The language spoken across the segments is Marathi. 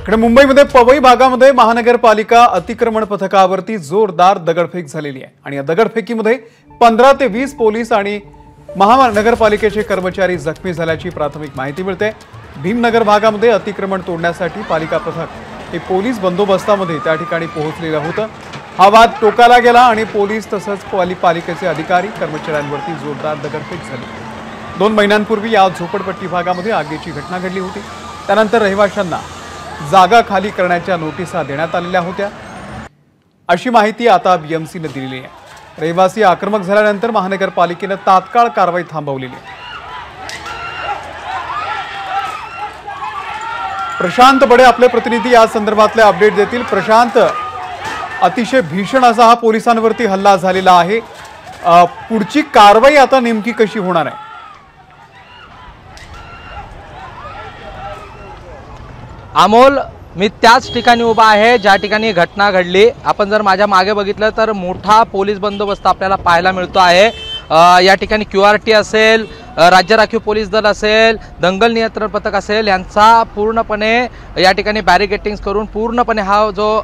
इकडे मुंबईमध्ये पवई भागामध्ये महानगरपालिका अतिक्रमण पथकावरती जोरदार दगडफेक झालेली आहे आणि या दगडफेकीमध्ये 15 ते 20 पोलीस आणि महानगरपालिकेचे कर्मचारी जखमी झाल्याची प्राथमिक माहिती मिळते। भीमनगर भागामध्ये अतिक्रमण तोडण्यासाठी पालिका पथक हे पोलीस बंदोबस्तामध्ये त्या ठिकाणी पोहोचलेलं होतं। हा वाद टोकाला गेला आणि पोलीस तसंच पालिकेचे अधिकारी कर्मचाऱ्यांवरती जोरदार दगडफेक झाली। 2 महिन्यांपूर्वी या झोपडपट्टी भागामध्ये आगीची घटना घडली होती। त्यानंतर रहिवाशांना जागा खाली करण्याच्या नोटिसा देण्यात आलेल्या होत्या, अशी माहिती आता बीएमसीने दिलेली आहे। रहिवासी आक्रमक झाल्यानंतर महानगरपालिकेने तात्काळ कारवाई थांबवलेली आहे। प्रशांत बडे आपले प्रतिनिधी या संदर्भातले अपडेट देतील। प्रशांत, अतिशय भीषण असा हा पोलिसांवरती हल्ला झालेला आहे, पुढची कारवाई आता नेमकी कशी होणार आहे? अमोल, मी त्याच ठिकाणी उभा आहे ज्या ठिकाणी घटना घडली। आपण जर माझ्या मागे बघितलं तर मोठा पोलीस बंदोबस्त आपल्याला पाहायला मिळतो आहे। या ठिकाणी क्यूआरटी असेल, राज्य राखीव पोलीस दल असेल, दंगल नियंत्रण पथक असेल, यांचा पूर्णपणे या ठिकाणी बॅरिकेटिंग्स करून पूर्णपणे हा जो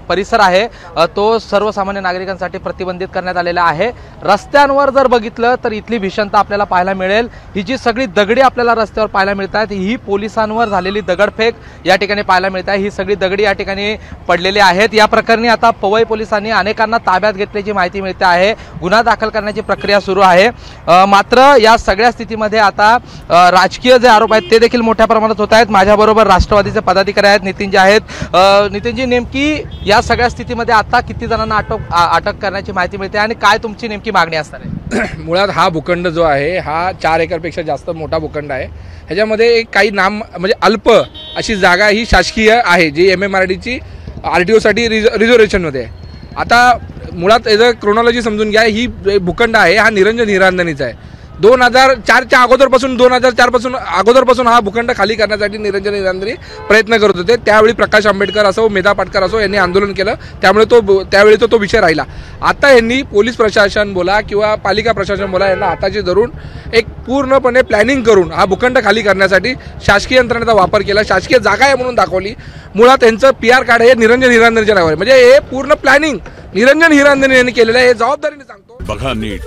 परिसर आहे तो सर्वसामान्य नागरिकांसाठी प्रतिबंधित करण्यात आलेला आहे। रस्त्यांवर जर बघितलं तर इथली भीषणता आपल्याला पाहायला मिळेल। ही जी सगळी दगडी आपल्याला रस्त्यावर पाहायला मिळतात ही पोलिसांवर झालेली दगडफेक या ठिकाणी पाहायला मिळते। ही सगळी दगडी या ठिकाणी पडलेली आहेत। या प्रकरणी आता पवई पोलिसांनी अनेकांना ताब्यात घेतल्याची माहिती मिळते आहे। गुन्हा दाखल करण्याची प्रक्रिया सुरू आहे। मात्र या सगळ्या स्थितीमध्ये आता राजकीय जे आरोप आहेत ते देखील मोठ्या प्रमाणात होत आहेत। माझ्याबरोबर राष्ट्रवादीचे पदाधिकारी आहेत, नितीनजी आहेत। नितीनजी, नेमकी या सगळ्या स्थितीमध्ये आता किती जणांना अटक करण्याची माहिती मिळते आणि काय तुमची नेमकी मागणी असणार आहे? मुळात हा भूखंड जो आहे हा 4 एकरपेक्षा जास्त मोठा भूखंड आहे। ह्याच्यामध्ये काही नाम म्हणजे अल्प अशी जागा ही शासकीय आहे, जी MMRDची RTO साठी रिझर्वेशनमध्ये आहे। आता मुळात याचं क्रोनॉलॉजी समजून घ्या। ही भूखंड आहे हा निरंजन हिरांदनीचा आहे। 2004च्या अगोदरपासून हा भूखंड खाली करण्यासाठी निरंजन हिरांदनी प्रयत्न करत होते। त्यावेळी प्रकाश आंबेडकर असो, मेधा पाटकर असो यांनी आंदोलन केलं, त्यामुळे त्यावेळी तो विषय राहिला। आता यांनी पोलीस प्रशासन बोला किंवा पालिका प्रशासन बोला यांना हाताची धरून एक पूर्णपणे प्लॅनिंग करून हा भूखंड खाली करण्यासाठी शासकीय यंत्रणेचा वापर केला, शासकीय जागा आहे म्हणून दाखवली। मुळात यांचं PR कार्ड हे निरंजन हिरांदनीच्या नावावर, म्हणजे हे पूर्ण प्लॅनिंग निरंजन हिरांदनी यांनी केलेलं आहे, हे जबाबदारीने सांगतो। बघा नीट